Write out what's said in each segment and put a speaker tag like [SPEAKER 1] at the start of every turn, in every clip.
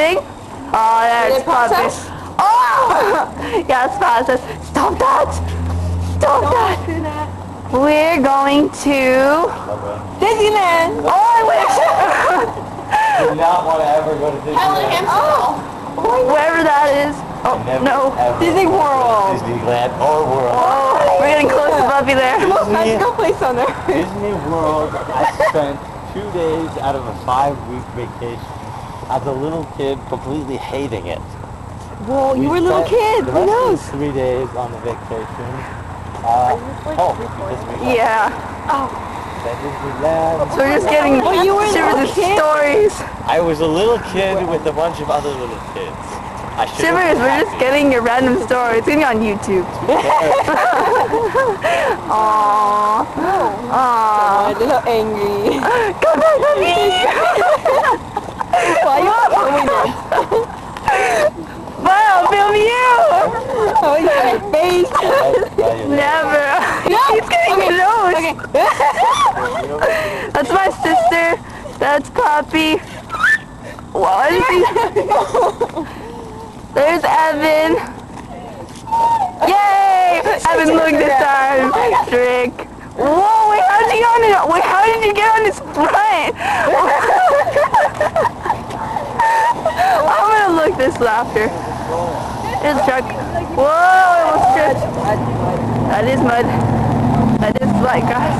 [SPEAKER 1] Thing? Oh, that's puppy. Oh! Yeah, it's process. Stop that! Stop that! We're going to Disneyland! Oh, I wish!
[SPEAKER 2] I do not want to ever go to Disneyland.
[SPEAKER 1] Wherever that is. Oh, no.
[SPEAKER 3] Disney World.
[SPEAKER 2] Disneyland or World.
[SPEAKER 1] Oh, we're getting close to Buffy there.
[SPEAKER 3] Magical place on there.
[SPEAKER 2] Disney World, I spent 2 days out of a 5-week vacation as a little kid completely hating it.
[SPEAKER 3] Whoa, you were a little kid.
[SPEAKER 2] The
[SPEAKER 3] Who
[SPEAKER 2] rest
[SPEAKER 3] knows?
[SPEAKER 2] of the 3 days on the vacation. Disneyland.
[SPEAKER 1] Yeah.
[SPEAKER 2] Disneyland.
[SPEAKER 1] So we're just getting
[SPEAKER 3] you were a
[SPEAKER 1] shivers
[SPEAKER 3] little
[SPEAKER 1] of
[SPEAKER 3] kid?
[SPEAKER 1] stories.
[SPEAKER 2] I was a little kid with a bunch of other little kids. I should have
[SPEAKER 1] Shivers,
[SPEAKER 2] been
[SPEAKER 1] we're just
[SPEAKER 2] happy.
[SPEAKER 1] getting your random story. It's gonna be on YouTube. Aww.
[SPEAKER 3] I'm a little angry.
[SPEAKER 1] Come back to me!
[SPEAKER 3] Why are you filming this?
[SPEAKER 1] But I'll film you!
[SPEAKER 3] Oh, you got your face.
[SPEAKER 1] Never. He's getting close.
[SPEAKER 3] Okay.
[SPEAKER 1] That's my sister. That's Poppy. What is he? There's Evan. Yay! Evan, look this time. Trick. Whoa, wait, how did you get on it? Wait, how did you get on his front? I'm gonna look this after. There's a truck. Whoa, I almost tripped. That is mud. That is light grass.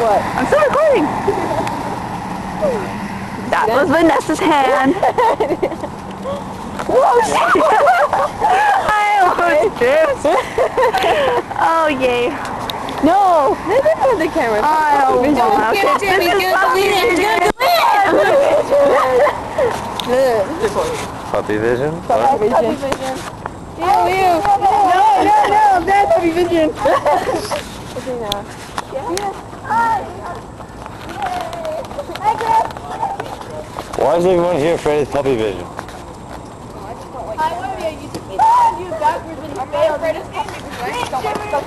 [SPEAKER 3] What?
[SPEAKER 1] I'm still recording. That was Vanessa's hand. Whoa, shit. I almost tripped. Oh, yay.
[SPEAKER 3] No! They didn't put the camera.
[SPEAKER 1] I don't want to. This is
[SPEAKER 2] Puppy vision?
[SPEAKER 3] Puppy vision. Ew, ew.
[SPEAKER 1] No, that's Puppy Vision.
[SPEAKER 3] Okay, now.
[SPEAKER 2] Why is everyone here afraid of puppy vision?
[SPEAKER 4] I want to be a YouTube video. You backwards when you failed. Greatest game because I got my stuff.